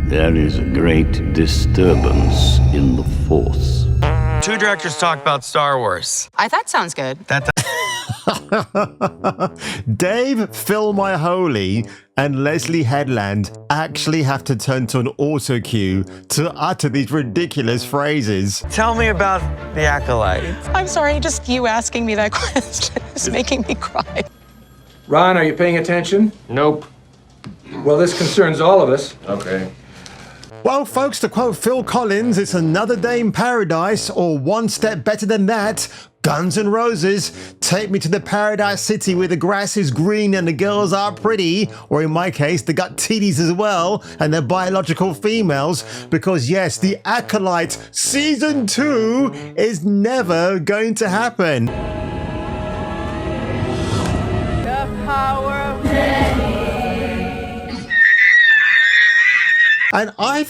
There is a great disturbance in the Force. Two directors talk about Star Wars. That sounds good. Dave Fill My Holy and Leslie Headland actually have to turn to an auto cue to utter these ridiculous phrases. Tell me about the Acolyte. I'm sorry, just you asking me that question is making me cry. Ron, are you paying attention? Nope. Well, this concerns all of us. Okay. Well, folks, to quote Phil Collins, it's another day in paradise, or one step better than that. Guns N' Roses, take me to the paradise city where the grass is green and the girls are pretty, or in my case, they got titties as well, and they're biological females, because yes, the Acolyte Season 2 is never going to happen. The power of And I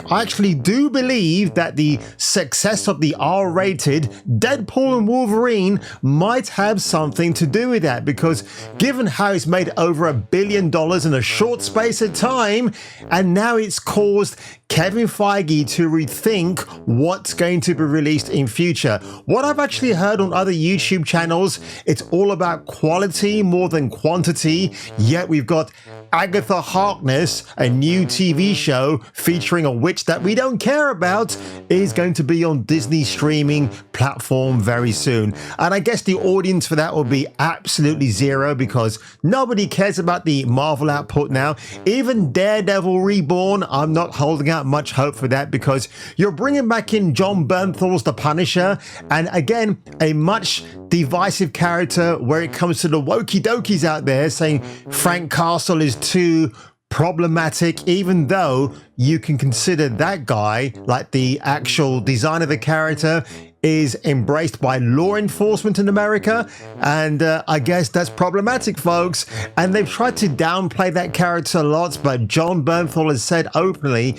actually do believe that the success of the R-rated Deadpool and Wolverine might have something to do with that, because given how it's made over $1 billion in a short space of time, and now it's caused Kevin Feige to rethink what's going to be released in future. What I've actually heard on other YouTube channels, it's all about quality more than quantity, yet we've got Agatha Harkness, a new TV show featuring a witch that we don't care about, is going to be on Disney streaming platform very soon. And I guess the audience for that will be absolutely zero, because nobody cares about the Marvel output now. Even Daredevil Reborn, I'm not holding out much hope for that, because you're bringing back in John Bernthal's The Punisher, and again, a much divisive character where it comes to the wokey dokies out there saying Frank Castle is too problematic, even though you can consider that guy, like the actual design of the character, is embraced by law enforcement in America, and I guess that's problematic, folks. And they've tried to downplay that character a lot, but John Bernthal has said openly,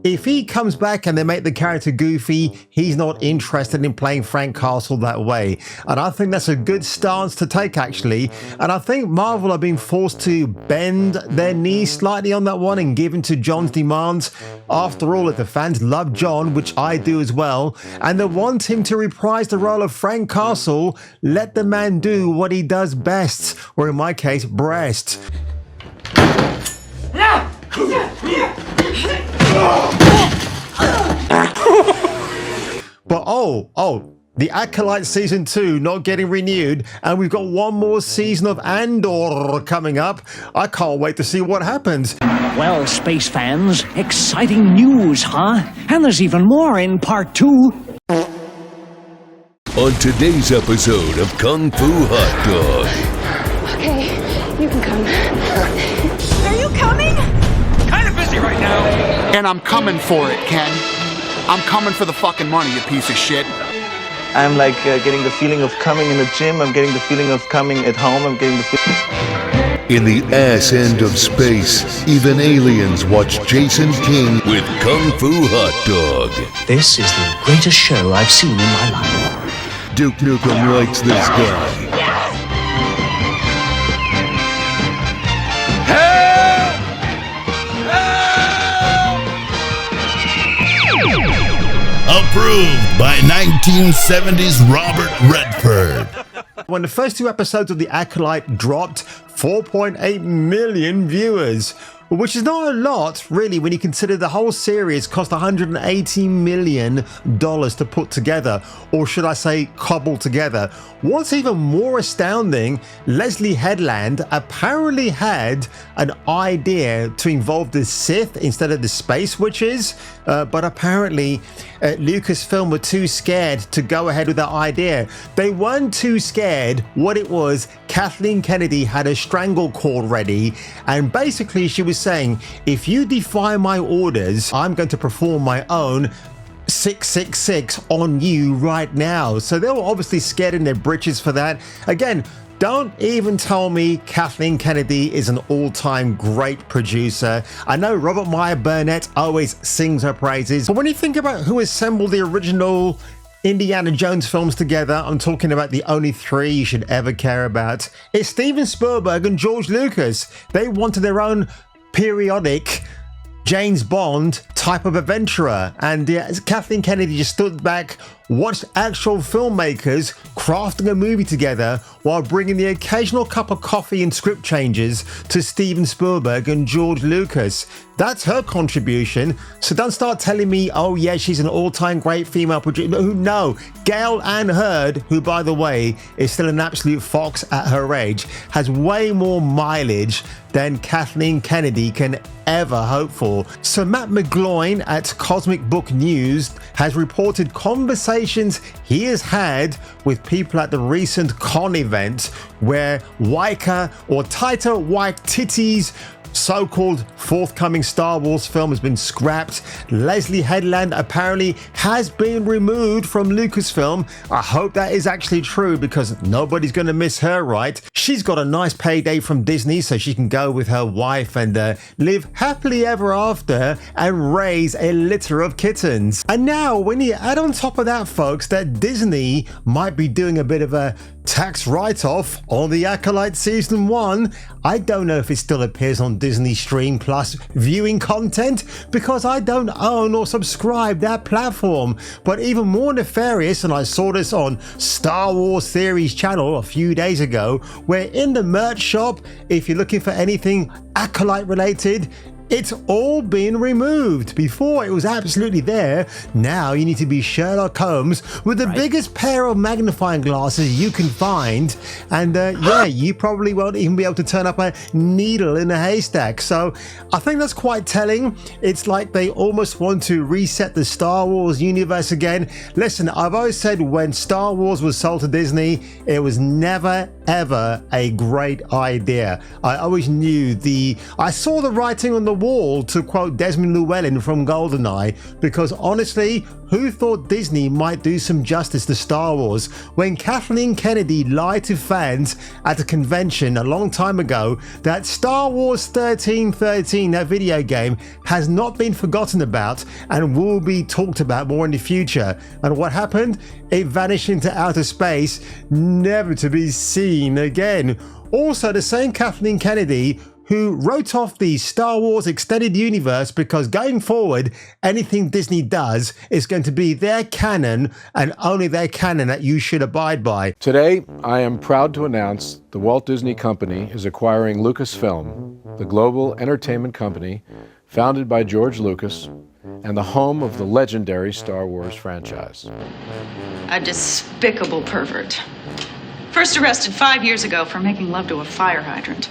if he comes back and they make the character goofy, he's not interested in playing Frank Castle that way. And I think that's a good stance to take, actually. And I think Marvel are being forced to bend their knees slightly on that one and give in to John's demands. After all, if the fans love John, which I do as well, and they want him to reprise the role of Frank Castle, let the man do what he does best, or in my case, breast. But the Acolyte Season 2 not getting renewed, and we've got one more season of Andor coming up. I can't wait to see what happens. Well, space fans, exciting news, huh? And there's even more in part 2. On today's episode of Kung Fu Hot Dog. Okay, you can come. Are you coming? Kind of busy right now. And I'm coming for it, Ken. I'm coming for the fucking money, you piece of shit. I'm like getting the feeling of coming in the gym. I'm getting the feeling of coming at home. I'm getting the feeling. In the ass end of space, even aliens watch Jason King with Kung Fu Hot Dog. This is the greatest show I've seen in my life. Duke Nukem likes this guy. Approved by 1970s Robert Redford. When the first 2 episodes of The Acolyte dropped, 4.8 million viewers, which is not a lot, really, when you consider the whole series cost $180 million to put together, or should I say cobble together. What's even more astounding, Leslie Headland apparently had an idea to involve the Sith instead of the space witches, but apparently Lucasfilm were too scared to go ahead with that idea. They weren't too scared. What it was, Kathleen Kennedy had a stranglecord ready, and basically she was saying, if you defy my orders, I'm going to perform my own 666 on you right now. So they were obviously scared in their britches for that. Again, don't even tell me Kathleen Kennedy is an all-time great producer. I know Robert Meyer Burnett always sings her praises, but when you think about who assembled the original Indiana Jones films together, I'm talking about the only 3 you should ever care about. It's Steven Spielberg and George Lucas. They wanted their own periodic James Bond type of adventurer. And Kathleen Kennedy just stood back, watched actual filmmakers crafting a movie together while bringing the occasional cup of coffee and script changes to Steven Spielberg and George Lucas. That's her contribution. So don't start telling me, oh yeah, she's an all-time great female producer. No, Gail Ann Hurd, who by the way is still an absolute fox at her age, has way more mileage than Kathleen Kennedy can ever hope for. So Matt McGloin at Cosmic Book News has reported conversations he has had with people at the recent con event where Waika or Taika Waititi's so-called forthcoming Star Wars film has been scrapped. Leslie Headland apparently has been removed from Lucasfilm. I hope that is actually true because nobody's going to miss her, right? She's got a nice payday from Disney so she can go with her wife and live happily ever after and raise a litter of kittens. And now when you add on top of that, folks, that Disney might be doing a bit of a tax write-off on the Acolyte Season 1. I don't know if it still appears on Disney Stream Plus viewing content because I don't own or subscribe that platform. But even more nefarious, and I saw this on Star Wars Theories channel a few days ago, where in the merch shop, if you're looking for anything Acolyte related, it's all been removed. Before it was absolutely there. Now you need to be Sherlock Holmes with the biggest pair of magnifying glasses you can find. And yeah, you probably won't even be able to turn up a needle in a haystack. So I think that's quite telling. It's like they almost want to reset the Star Wars universe again. Listen, I've always said when Star Wars was sold to Disney, it was never ever a great idea. I always knew I saw the writing on the wall, to quote Desmond Llewellyn from GoldenEye, because honestly, who thought Disney might do some justice to Star Wars when Kathleen Kennedy lied to fans at a convention a long time ago that Star Wars 1313, that video game, has not been forgotten about and will be talked about more in the future. And what happened? It vanished into outer space, never to be seen again. Also, the same Kathleen Kennedy who wrote off the Star Wars extended universe because going forward, anything Disney does is going to be their canon and only their canon that you should abide by. Today, I am proud to announce the Walt Disney Company is acquiring Lucasfilm, the global entertainment company founded by George Lucas and the home of the legendary Star Wars franchise. A despicable pervert. First arrested 5 years ago for making love to a fire hydrant.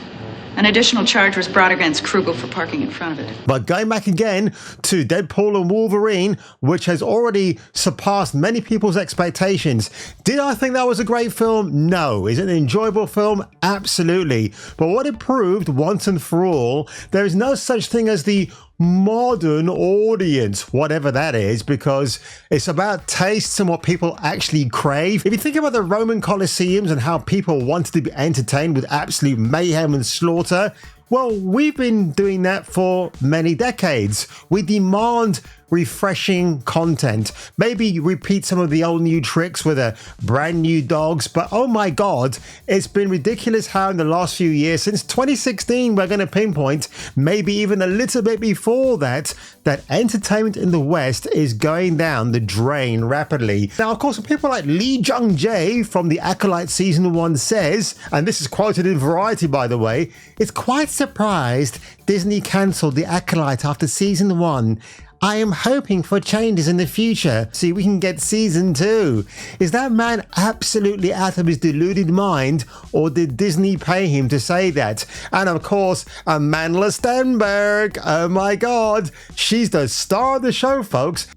An additional charge was brought against Krugel for parking in front of it. But going back again to Deadpool and Wolverine, which has already surpassed many people's expectations. Did I think that was a great film? No. Is it an enjoyable film? Absolutely. But what it proved once and for all, there is no such thing as the modern audience, whatever that is, because it's about tastes and what people actually crave. If you think about the Roman Colosseums and how people wanted to be entertained with absolute mayhem and slaughter, well, we've been doing that for many decades. We demand refreshing content. Maybe repeat some of the old new tricks with a brand new dogs, but oh my god, it's been ridiculous how in the last few years, since 2016, we're going to pinpoint, maybe even a little bit before that, that entertainment in the West is going down the drain rapidly. Now, of course, people like Lee Jung Jae from the Acolyte Season 1 says, and this is quoted in Variety by the way, it's quite surprised Disney cancelled the Acolyte after Season 1. I am hoping for changes in the future so we can get Season 2. Is that man absolutely out of his deluded mind, or did Disney pay him to say that? And of course, Amandla Stenberg, oh my god, she's the star of the show, folks.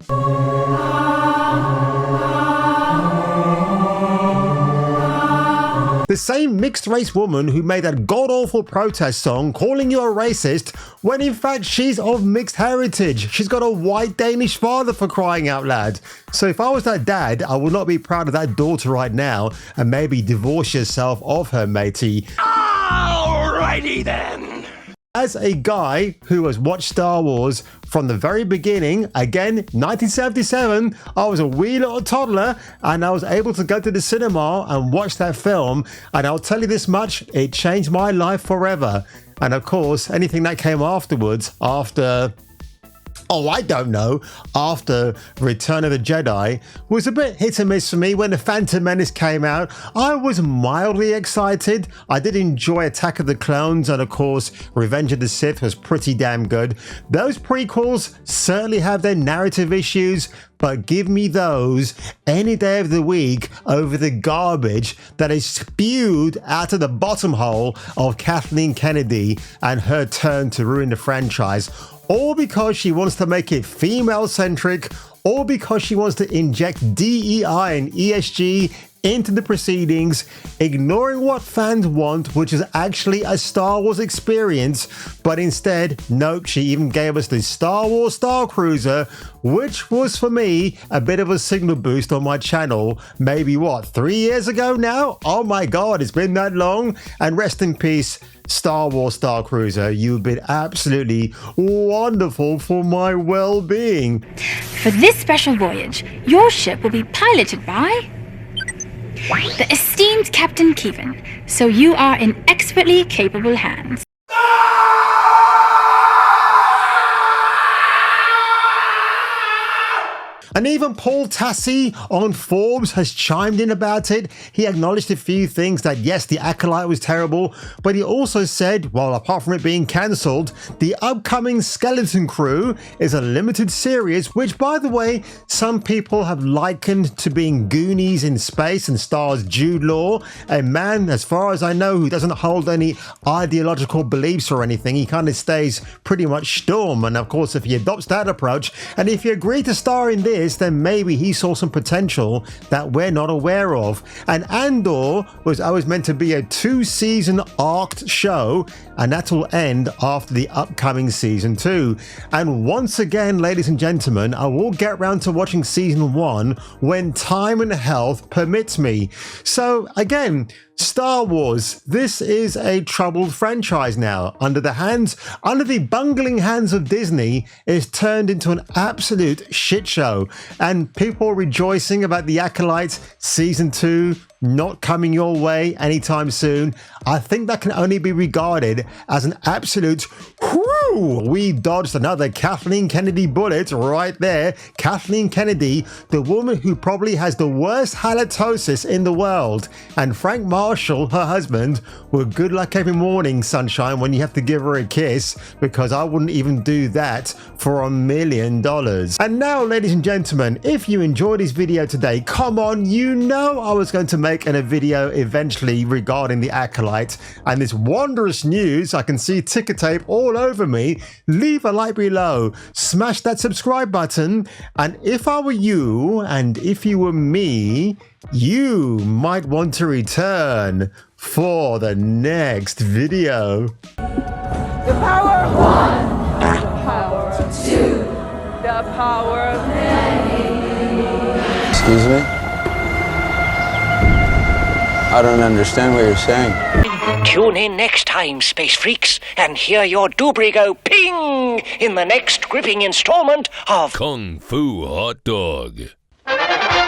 The same mixed-race woman who made that god-awful protest song calling you a racist when in fact she's of mixed heritage. She's got a white Danish father, for crying out loud. So if I was that dad, I would not be proud of that daughter right now and maybe divorce yourself of her, matey. Alrighty then. As a guy who has watched Star Wars from the very beginning, again, 1977, I was a wee little toddler and I was able to go to the cinema and watch that film. And I'll tell you this much, it changed my life forever. And of course, anything that came afterwards, after Oh, I don't know. After Return of the Jedi was a bit hit and miss for me. When The Phantom Menace came out, I was mildly excited. I did enjoy Attack of the Clones, and of course, Revenge of the Sith was pretty damn good. Those prequels certainly have their narrative issues, but give me those any day of the week over the garbage that is spewed out of the bottom hole of Kathleen Kennedy and her turn to ruin the franchise. All because she wants to make it female-centric, all because she wants to inject DEI and ESG into the proceedings, ignoring what fans want, which is actually a Star Wars experience. But instead, nope, she even gave us the Star Wars Star Cruiser, which was for me a bit of a signal boost on my channel. Maybe what, 3 years ago now? Oh my god, it's been that long. And rest in peace, Star Wars Star Cruiser. You've been absolutely wonderful for my well-being. For this special voyage, your ship will be piloted by the esteemed Captain Kevin, so you are in expertly capable hands. And even Paul Tassi on Forbes has chimed in about it. He acknowledged a few things, that yes, the Acolyte was terrible, but he also said, well, apart from it being cancelled, the upcoming Skeleton Crew is a limited series, which, by the way, some people have likened to being Goonies in space and stars Jude Law, a man, as far as I know, who doesn't hold any ideological beliefs or anything. He kind of stays pretty much stum. And of course, if he adopts that approach, and if he agreed to star in this, then maybe he saw some potential that we're not aware of. And Andor was always meant to be a 2-season arced show, and that will end after the upcoming season 2. And once again, ladies and gentlemen, I will get round to watching season 1 when time and health permits me. So again, Star Wars, this is a troubled franchise now. Under the bungling hands of Disney, it's turned into an absolute shit show. And people are rejoicing about the Acolyte season 2 not coming your way anytime soon. I think that can only be regarded as an absolute whew. We dodged another Kathleen Kennedy bullet right there. Kathleen Kennedy, the woman who probably has the worst halitosis in the world, and Frank Marshall, her husband, well, good luck every morning, sunshine, when you have to give her a kiss, because I wouldn't even do that for $1 million. And now, ladies and gentlemen, if you enjoyed this video today, come on, you know I was going to make a video eventually regarding the Acolyte and this wondrous news. I can see ticker tape all over me. Leave a like below, smash that subscribe button, and if I were you and if you were me, you might want to return for the next video. The power of one, the power of two, the power of many. Excuse me? I don't understand what you're saying. Tune in next time, Space Freaks, and hear your doobry go ping in the next gripping installment of Kung Fu Hot Dog. Ha ha ha!